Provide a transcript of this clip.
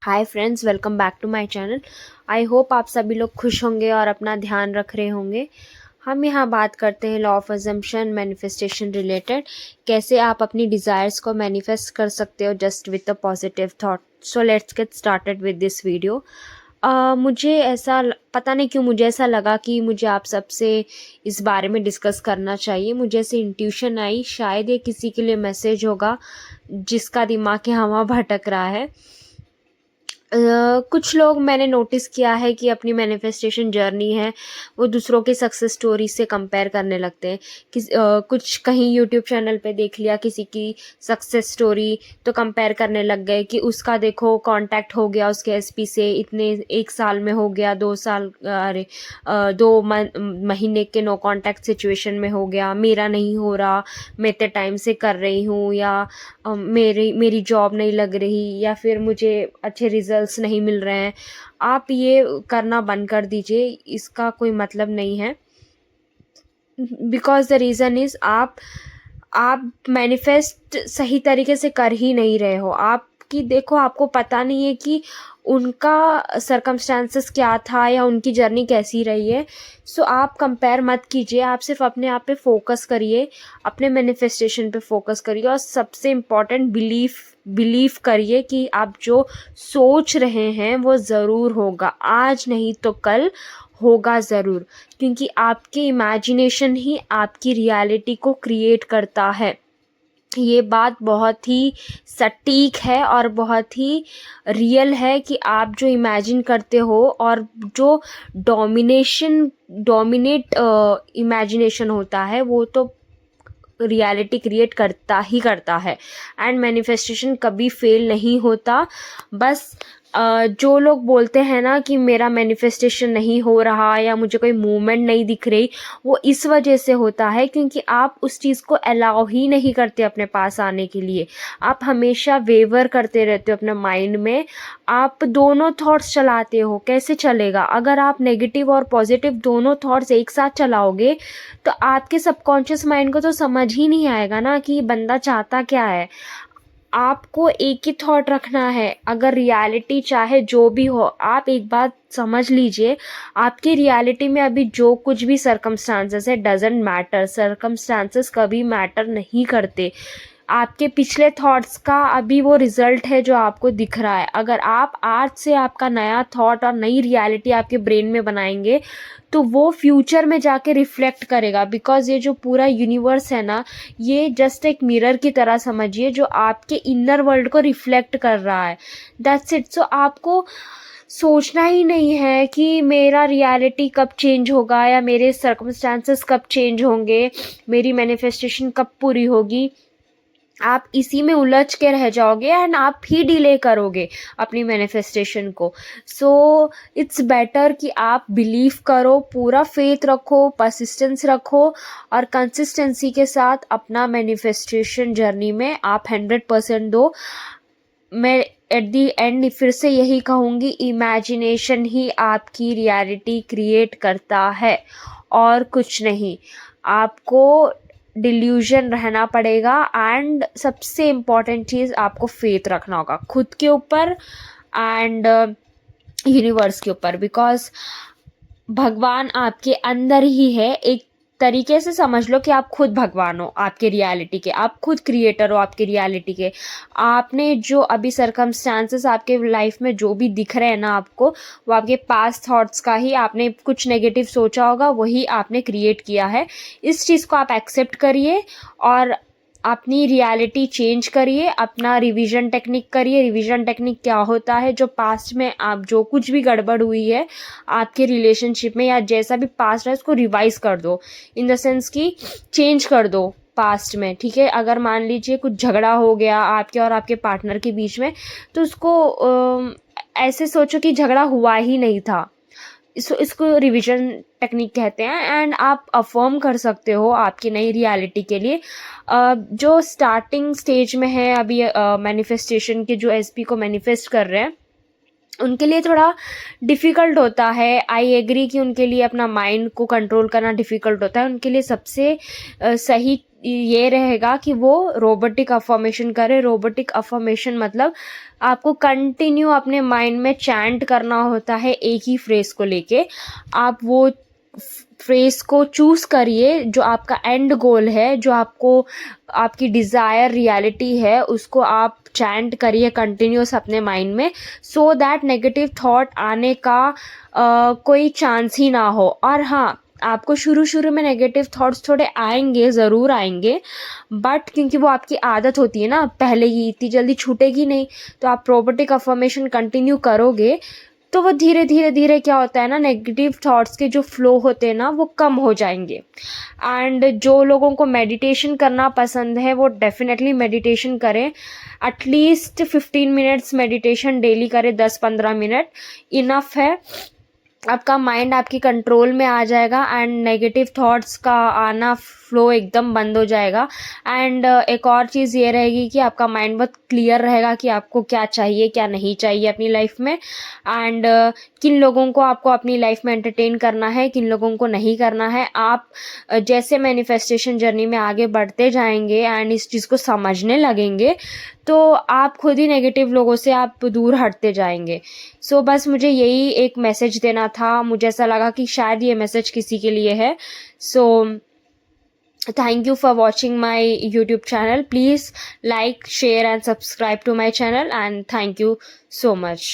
Hi friends, welcome back to my channel. I hope आप सभी लोग खुश होंगे और अपना ध्यान रख रहे होंगे। हम यहाँ बात करते हैं law of assumption manifestation related, कैसे आप अपनी डिज़ायर्स को मैनिफेस्ट कर सकते हो just with a positive thought. So let's get started with this video. मुझे ऐसा पता नहीं क्यों मुझे ऐसा लगा कि मुझे आप सबसे इस बारे में डिस्कस करना चाहिए। मुझे ऐसे इंट्यूशन आई, शायद ये किसी के लिए मैसेज होगा जिसका दिमाग यहाँ भटक रहा है। कुछ लोग मैंने नोटिस किया है कि अपनी मैनिफेस्टेशन जर्नी है वो दूसरों की सक्सेस स्टोरी से कंपेयर करने लगते हैं। कुछ कहीं यूट्यूब चैनल पे देख लिया किसी की सक्सेस स्टोरी तो कंपेयर करने लग गए कि उसका देखो कांटेक्ट हो गया उसके एसपी से इतने 1 साल में हो गया, 2 साल अरे 2 महीने के नो कांटेक्ट सिचुएशन में हो गया, मेरा नहीं हो रहा, मैं इतने टाइम से कर रही हूँ, या मेरी जॉब नहीं लग रही, या फिर मुझे अच्छे रिजल्ट्स नहीं मिल रहे हैं। आप ये करना बंद कर दीजिए, इसका कोई मतलब नहीं है। बिकॉज द रीज़न इज़ आप मैनिफेस्ट सही तरीके से कर ही नहीं रहे हो। आपकी देखो, आपको पता नहीं है कि उनका सरकमस्टांसेस क्या था या उनकी जर्नी कैसी रही है। सो आप कंपेयर मत कीजिए, आप सिर्फ अपने आप पे फोकस करिए, अपने मैनिफेस्टेशन पे फोकस करिए, और सबसे इम्पॉर्टेंट बिलीव करिए कि आप जो सोच रहे हैं वो ज़रूर होगा, आज नहीं तो कल होगा ज़रूर। क्योंकि आपके इमेजिनेशन ही आपकी रियलिटी को क्रिएट करता है। ये बात बहुत ही सटीक है और बहुत ही रियल है कि आप जो इमेजिन करते हो और जो डोमिनेट इमेजिनेशन होता है वो तो रियलिटी क्रिएट करता है। एंड मैनिफेस्टेशन कभी फेल नहीं होता। बस जो लोग बोलते हैं ना कि मेरा मैनिफेस्टेशन नहीं हो रहा या मुझे कोई मूवमेंट नहीं दिख रही, वो इस वजह से होता है क्योंकि आप उस चीज़ को अलाउ ही नहीं करते अपने पास आने के लिए। आप हमेशा वेवर करते रहते हो अपने माइंड में, आप दोनों थॉट्स चलाते हो। कैसे चलेगा? अगर आप नेगेटिव और पॉजिटिव दोनों थॉट्स एक साथ चलाओगे तो आपके सबकॉन्शियस माइंड को तो समझ ही नहीं आएगा ना कि बंदा चाहता क्या है। आपको एक ही थॉट रखना है। अगर रियलिटी चाहे जो भी हो, आप एक बात समझ लीजिए, आपकी रियलिटी में अभी जो कुछ भी सर्कमस्टांसेस है डजेंट मैटर। सर्कमस्टांसेस कभी मैटर नहीं करते। आपके पिछले थॉट्स का अभी वो रिजल्ट है जो आपको दिख रहा है। अगर आप आज से आपका नया थॉट और नई रियलिटी आपके ब्रेन में बनाएंगे तो वो फ्यूचर में जाके रिफ्लेक्ट करेगा। बिकॉज ये जो पूरा यूनिवर्स है ना, ये जस्ट एक मिरर की तरह समझिए जो आपके इनर वर्ल्ड को रिफ्लेक्ट कर रहा है। That's it. सो आपको सोचना ही नहीं है कि मेरा रियलिटी कब चेंज होगा या मेरे सर्कमस्टांसेस कब चेंज होंगे, मेरी मैनिफेस्टेशन कब पूरी होगी। आप इसी में उलझ के रह जाओगे एंड आप ही डिले करोगे अपनी मैनिफेस्टेशन को। सो इट्स बेटर कि आप बिलीव करो, पूरा फेथ रखो, परसिस्टेंस रखो, और कंसिस्टेंसी के साथ अपना मैनिफेस्टेशन जर्नी में आप 100% दो। मैं एट दी एंड फिर से यही कहूँगी, इमेजिनेशन ही आपकी रियलिटी क्रिएट करता है और कुछ नहीं। आपको डिल्यूजन रहना पड़ेगा एंड सबसे इम्पॉर्टेंट चीज़, आपको फेथ रखना होगा खुद के ऊपर एंड यूनिवर्स के ऊपर। बिकॉज भगवान आपके अंदर ही है। एक तरीके से समझ लो कि आप खुद भगवान हो आपके रियलिटी के, आप खुद क्रिएटर हो आपके रियलिटी के। आपने जो अभी सर्कमस्टांसेस आपके लाइफ में जो भी दिख रहे हैं ना आपको, वो आपके पास्ट थॉट्स का ही, आपने कुछ नेगेटिव सोचा होगा वही आपने क्रिएट किया है। इस चीज़ को आप एक्सेप्ट करिए और अपनी रियलिटी चेंज करिए। अपना रिवीजन टेक्निक करिए। रिवीजन टेक्निक क्या होता है? जो पास्ट में आप जो कुछ भी गड़बड़ हुई है आपके रिलेशनशिप में या जैसा भी पास्ट है उसको रिवाइज कर दो, इन द सेंस कि चेंज कर दो पास्ट में। ठीक है, अगर मान लीजिए कुछ झगड़ा हो गया आपके और आपके पार्टनर के बीच में, तो उसको ऐसे सोचो कि झगड़ा हुआ ही नहीं था। इसको रिवीजन टेक्निक कहते हैं एंड आप अफर्म कर सकते हो आपकी नई रियलिटी के लिए। जो स्टार्टिंग स्टेज में है अभी मैनिफेस्टेशन के, जो एसपी को मैनिफेस्ट कर रहे हैं, उनके लिए थोड़ा डिफ़िकल्ट होता है। आई एग्री कि उनके लिए अपना माइंड को कंट्रोल करना डिफ़िकल्ट होता है। उनके लिए सबसे सही ये रहेगा कि वो रोबोटिक अफ़र्मेशन करें। रोबोटिक अफ़र्मेशन मतलब आपको कंटिन्यू अपने माइंड में चैंट करना होता है एक ही फ्रेज़ को लेके। आप वो फ्रेज़ को चूज़ करिए जो आपका एंड गोल है, जो आपको आपकी डिज़ायर रियलिटी है, उसको आप चैंट करिए कंटिन्यूअस अपने माइंड में, सो दैट नेगेटिव थॉट आने का कोई चांस ही ना हो। और हाँ, आपको शुरू में नेगेटिव थॉट्स थोड़े आएंगे, ज़रूर आएंगे, बट क्योंकि वो आपकी आदत होती है ना पहले ही, इतनी जल्दी छूटेगी नहीं। तो आप रोबोटिक अफर्मेशन कंटिन्यू करोगे तो वो धीरे धीरे धीरे क्या होता है ना, नेगेटिव थॉट्स के जो फ्लो होते हैं ना वो कम हो जाएंगे। एंड जो लोगों को मेडिटेशन करना पसंद है वो डेफिनेटली मेडिटेशन करें। एटलीस्ट 15 मिनट्स मेडिटेशन डेली करें, 10-15 मिनट इनफ है। आपका माइंड आपकी कंट्रोल में आ जाएगा एंड नेगेटिव थॉट्स का आना फ्लो एकदम बंद हो जाएगा। एंड एक और चीज़ ये रहेगी कि आपका माइंड बहुत क्लियर रहेगा कि आपको क्या चाहिए क्या नहीं चाहिए अपनी लाइफ में। एंड किन लोगों को आपको अपनी लाइफ में एंटरटेन करना है, किन लोगों को नहीं करना है। आप जैसे मैनिफेस्टेशन जर्नी में आगे बढ़ते जाएंगे एंड इस चीज़ को समझने लगेंगे तो आप खुद ही नेगेटिव लोगों से आप दूर हटते जाएंगे। सो बस मुझे यही एक मैसेज देना था। मुझे ऐसा लगा कि शायद ये मैसेज किसी के लिए है। सो thank you for watching my YouTube channel. Please like, share and subscribe to my channel, and thank you so much.